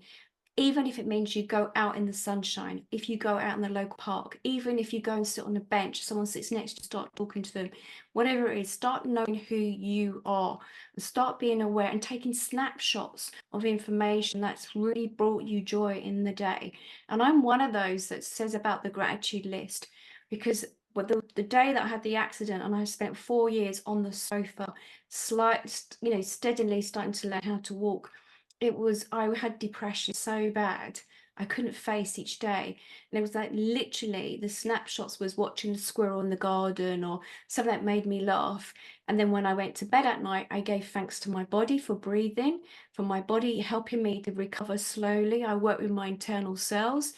even if it means you go out in the sunshine, if you go out in the local park, even if you go and sit on a bench, someone sits next to you, start talking to them, whatever it is, start knowing who you are and start being aware and taking snapshots of information that's really brought you joy in the day. And I'm one of those that says about the gratitude list, because the day that I had the accident and I spent 4 years on the sofa, steadily starting to learn how to walk, I had depression so bad. I couldn't face each day. And it was like literally the snapshots was watching the squirrel in the garden or something that made me laugh. And then when I went to bed at night, I gave thanks to my body for breathing, for my body helping me to recover slowly. I worked with my internal cells,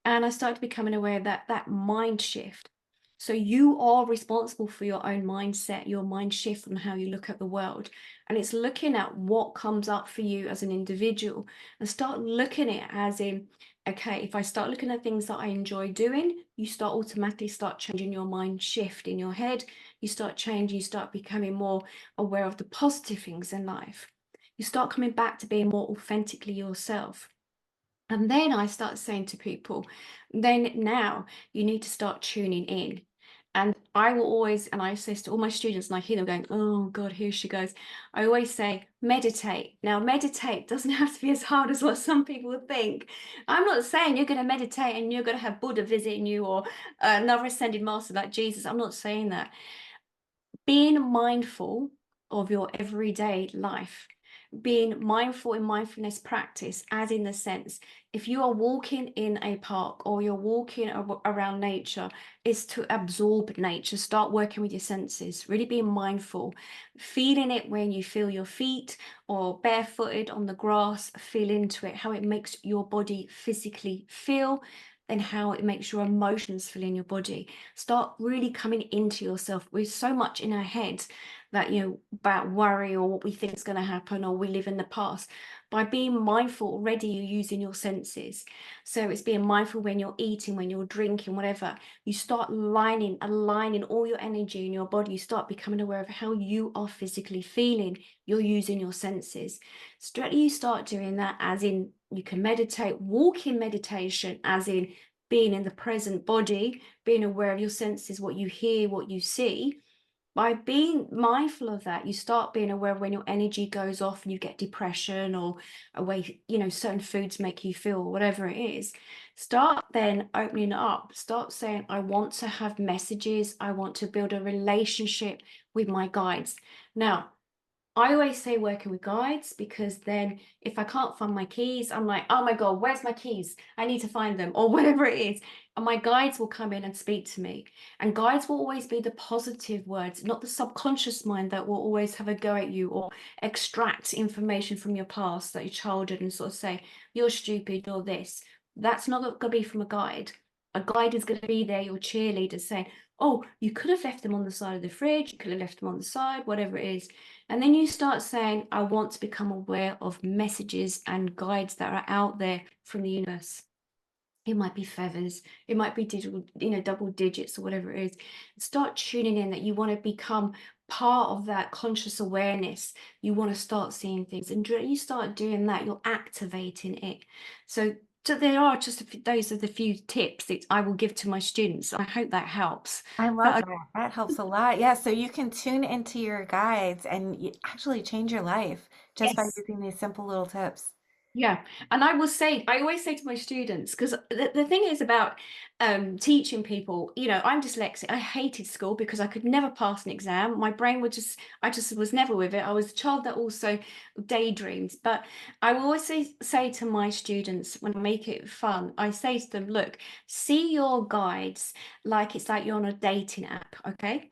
and I started becoming aware of that mind shift. So you are responsible for your own mindset, your mind shift on how you look at the world. And it's looking at what comes up for you as an individual and start looking at it as in, okay, if I start looking at things that I enjoy doing, you start automatically start changing your mind shift in your head. You start changing, you start becoming more aware of the positive things in life. You start coming back to being more authentically yourself. And then I start saying to people, then now you need to start tuning in. And I will always, and I say this to all my students, and I hear them going, oh God, here she goes. I always say, meditate. Now, meditate doesn't have to be as hard as what some people think. I'm not saying you're going to meditate and you're going to have Buddha visiting you or another ascended master like Jesus. I'm not saying that. Being mindful of your everyday life, being mindful in mindfulness practice, as in the sense, if you are walking in a park or you're walking around nature, is to absorb nature, start working with your senses, really being mindful, feeling it when you feel your feet or barefooted on the grass, feel into it, how it makes your body physically feel, and how it makes your emotions feel in your body. Start really coming into yourself. We're so much in our head that, about worry or what we think is going to happen, or we live in the past. By being mindful already, you're using your senses. So it's being mindful when you're eating, when you're drinking, whatever. You start aligning all your energy in your body. You start becoming aware of how you are physically feeling. You're using your senses. Straight you start doing that, as in you can meditate, walk in meditation, as in being in the present body, being aware of your senses, what you hear, what you see. By being mindful of that, you start being aware of when your energy goes off and you get depression or a way, certain foods make you feel, whatever it is. Start then opening up, start saying, I want to have messages, I want to build a relationship with my guides. Now, I always say working with guides, because then if I can't find my keys, I'm like, oh my God, where's my keys? I need to find them, or whatever it is. And my guides will come in and speak to me. And guides will always be the positive words, not the subconscious mind that will always have a go at you or extract information from your past, that your childhood, and sort of say, you're stupid or this. That's not going to be from a guide. A guide is going to be there, your cheerleader, saying, oh, you could have left them on the side of the fridge, you could have left them on the side, whatever it is. And then you start saying, I want to become aware of messages and guides that are out there from the universe. It might be feathers, it might be digital, double digits or whatever it is. Start tuning in that you want to become part of that conscious awareness. You want to start seeing things. And you start doing that, you're activating it. So there are just those are the few tips that I will give to my students. I hope that helps. I love But that. That helps a lot. Yeah, so you can tune into your guides and actually change your life just by yes. using these simple little tips. Yeah, and I always say to my students, because the thing is about teaching people, I'm dyslexic. I hated school because I could never pass an exam. My brain would I just was never with it. I was a child that also daydreams. But I will always say to my students, when I make it fun, I say to them, look, see your guides like it's like you're on a dating app, okay?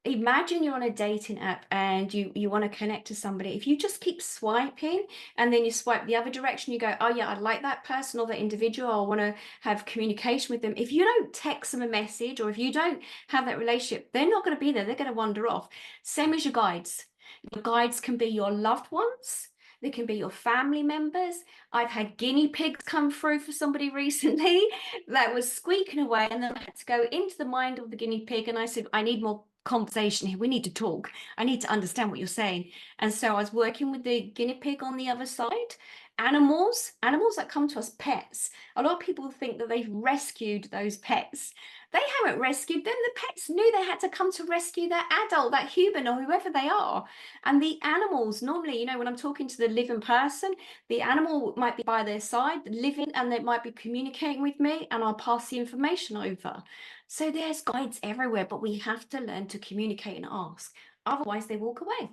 Imagine you're on a dating app and you want to connect to somebody. If you just keep swiping and then you swipe the other direction, you go, oh yeah, I like that person or that individual, I want to have communication with them. If you don't text them a message, or if you don't have that relationship, they're not going to be there. They're going to wander off. Same as your guides. Your guides can be your loved ones. They can be your family members. I've had guinea pigs come through for somebody recently that was squeaking away, and then I had to go into the mind of the guinea pig and I said, I need more conversation here. We need to talk. I need to understand what you're saying. And so I was working with the guinea pig on the other side. Animals that come to us, pets. A lot of people think that they've rescued those pets. They haven't rescued them. The pets knew they had to come to rescue their adult, that human, or whoever they are. And the animals, normally, when I'm talking to the living person, the animal might be by their side, living, and they might be communicating with me, and I'll pass the information over. So there's guides everywhere, but we have to learn to communicate and ask. Otherwise, they walk away.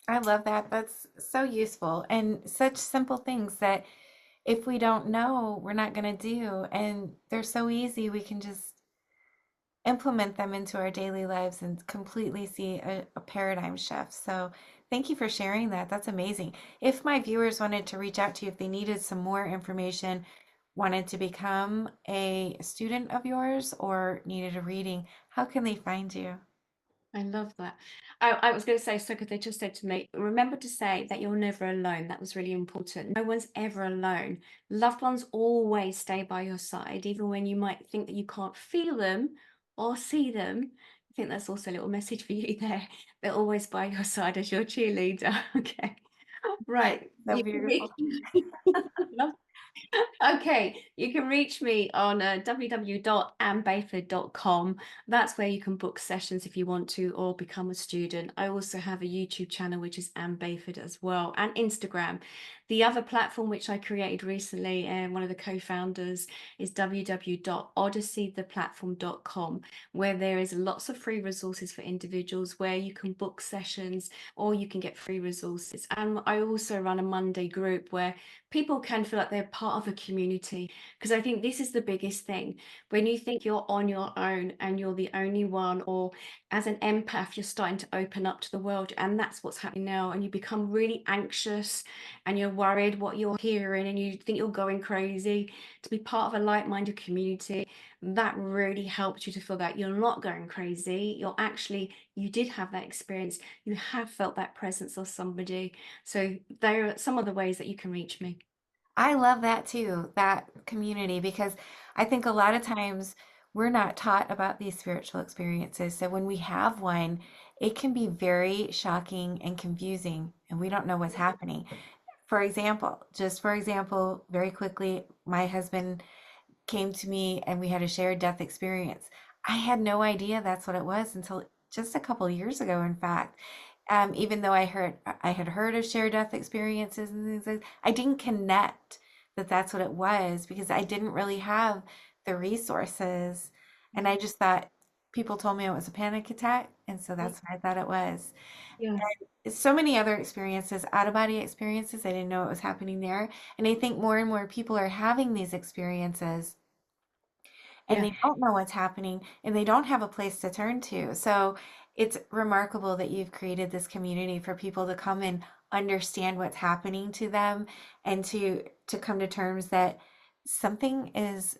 I love that. That's so useful and such simple things that if we don't know, we're not going to do. And they're so easy, we can just implement them into our daily lives and completely see a paradigm shift. So, thank you for sharing that. That's amazing. If my viewers wanted to reach out to you, if they needed some more information, wanted to become a student of yours, or needed a reading, how can they find you? I love that. I was going to say, so because they just said to me, remember to say that you're never alone. That was really important. No one's ever alone. Loved ones always stay by your side, even when you might think that you can't feel them or see them. I think that's also a little message for you there. They're always by your side as your cheerleader. Okay. Right. So You can reach beautiful. Love. Okay, you can reach me on www.ambayford.com. That's where you can book sessions if you want to or become a student. I also have a YouTube channel, which is Anne Bayford as well, and Instagram. The other platform which I created recently, and one of the co-founders, is www.odysseytheplatform.com, where there is lots of free resources for individuals where you can book sessions or you can get free resources. And I also run a Monday group where people can feel like they're part of a community, because I think this is the biggest thing. When you think you're on your own and you're the only one, or as an empath you're starting to open up to the world, and that's what's happening now, and you become really anxious and you're worried what you're hearing and you think you're going crazy, to be part of a like-minded community, that really helps you to feel that you're not going crazy. You're actually, you did have that experience, you have felt that presence of somebody. So there are some of the ways that you can reach me. I love that too, that community, because I think a lot of times we're not taught about these spiritual experiences. So when we have one, it can be very shocking and confusing, and we don't know what's happening. For example, just for example, very quickly, my husband came to me and we had a shared death experience. I had no idea that's what it was until just a couple years ago, in fact. Even though I had heard of shared death experiences and things like, I didn't connect that that's what it was because I didn't really have the resources, and I just thought people told me it was a panic attack, and so that's what I thought it was. Yes. So many other experiences, out of body experiences, I didn't know it was happening there, and I think more and more people are having these experiences and Yeah. they don't know what's happening and they don't have a place to turn to. So it's remarkable that you've created this community for people to come and understand what's happening to them and to come to terms that something is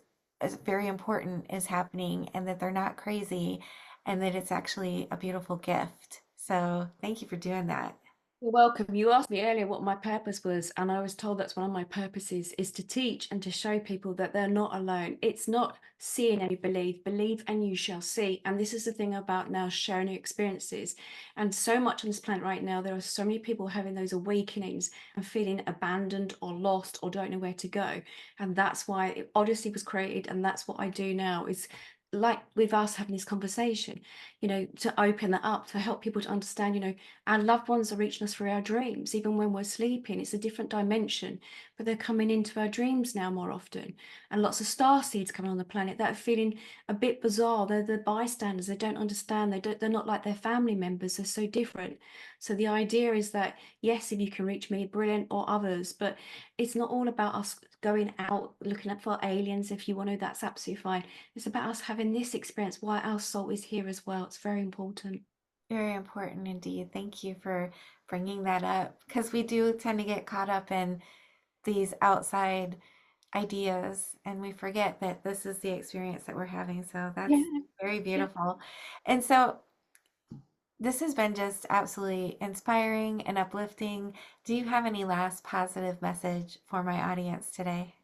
very important is happening and that they're not crazy and that it's actually a beautiful gift. So thank you for doing that. You're welcome. You asked me earlier what my purpose was, and I was told that's one of my purposes is to teach and to show people that they're not alone. It's not seeing and you believe, believe and you shall see. And this is the thing about now sharing your experiences. And so much on this planet right now, there are so many people having those awakenings and feeling abandoned or lost or don't know where to go. And that's why Odyssey was created, and that's what I do now is like with us having this conversation, to open that up, to help people to understand, our loved ones are reaching us through our dreams, even when we're sleeping. It's a different dimension, but they're coming into our dreams now more often. And lots of star seeds coming on the planet that are feeling a bit bizarre. They're the bystanders. They don't understand. They're not like their family members. They're so different. So the idea is that, yes, if you can reach me, brilliant, or others, but it's not all about us going out looking up for aliens. If you want to, that's absolutely fine. It's about us having this experience, why our soul is here as well. It's very important. Very important indeed. Thank you for bringing that up because we do tend to get caught up in these outside ideas and we forget that this is the experience that we're having. So Yeah, that's very yeah. beautiful. And so this has been just absolutely inspiring and uplifting. Do you have any last positive message for my audience today?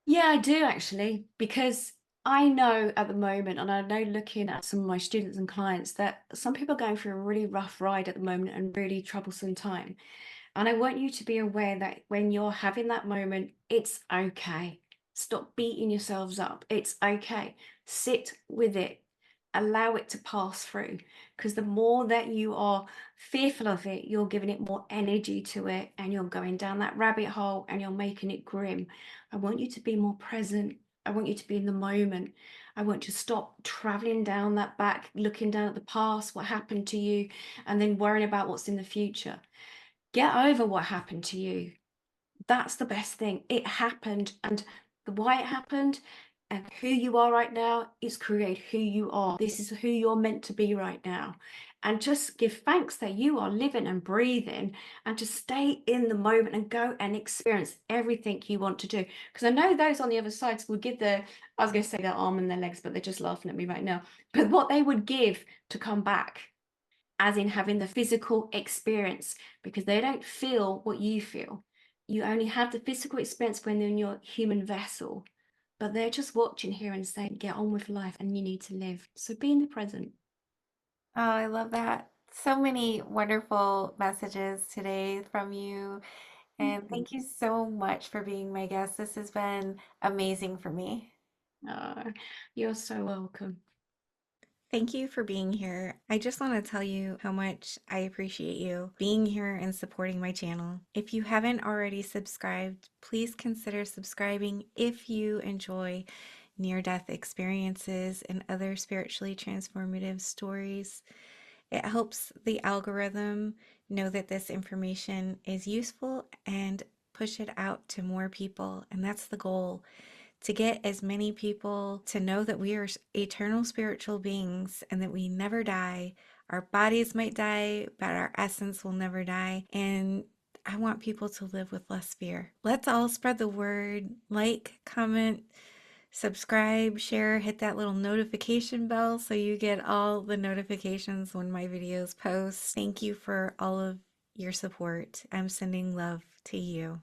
Yeah, I do actually, because I know at the moment, and I know looking at some of my students and clients, that some people are going through a really rough ride at the moment and really troublesome time. And I want you to be aware that when you're having that moment, it's okay. Stop beating yourselves up. It's okay. Sit with it. Allow it to pass through. Because the more that you are fearful of it, you're giving it more energy to it and you're going down that rabbit hole and you're making it grim. I want you to be more present. I want you to be in the moment. I want you to stop traveling down that back, looking down at the past, what happened to you, and then worrying about what's in the future. Get over what happened to you. That's the best thing. It happened, and the why it happened and who you are right now is create who you are. This is who you're meant to be right now. And just give thanks that you are living and breathing and to stay in the moment and go and experience everything you want to do. Because I know those on the other side will give I was going to say their arm and their legs, but they're just laughing at me right now. But what they would give to come back, as in having the physical experience, because they don't feel what you feel. You only have the physical experience when they're in your human vessel, but they're just watching here and saying, get on with life and you need to live. So be in the present. Oh, I love that. So many wonderful messages today from you. And Mhm. thank you so much for being my guest. This has been amazing for me. Oh, you're so welcome. Thank you for being here. I just want to tell you how much I appreciate you being here and supporting my channel. If you haven't already subscribed, please consider subscribing if you enjoy near-death experiences and other spiritually transformative stories. It helps the algorithm know that this information is useful and push it out to more people. And that's the goal, to get as many people to know that we are eternal spiritual beings and that we never die. Our bodies might die, but our essence will never die. And I want people to live with less fear. Let's all spread the word. Like, comment, subscribe, share, hit that little notification bell so you get all the notifications when my videos post. Thank you for all of your support. I'm sending love to you.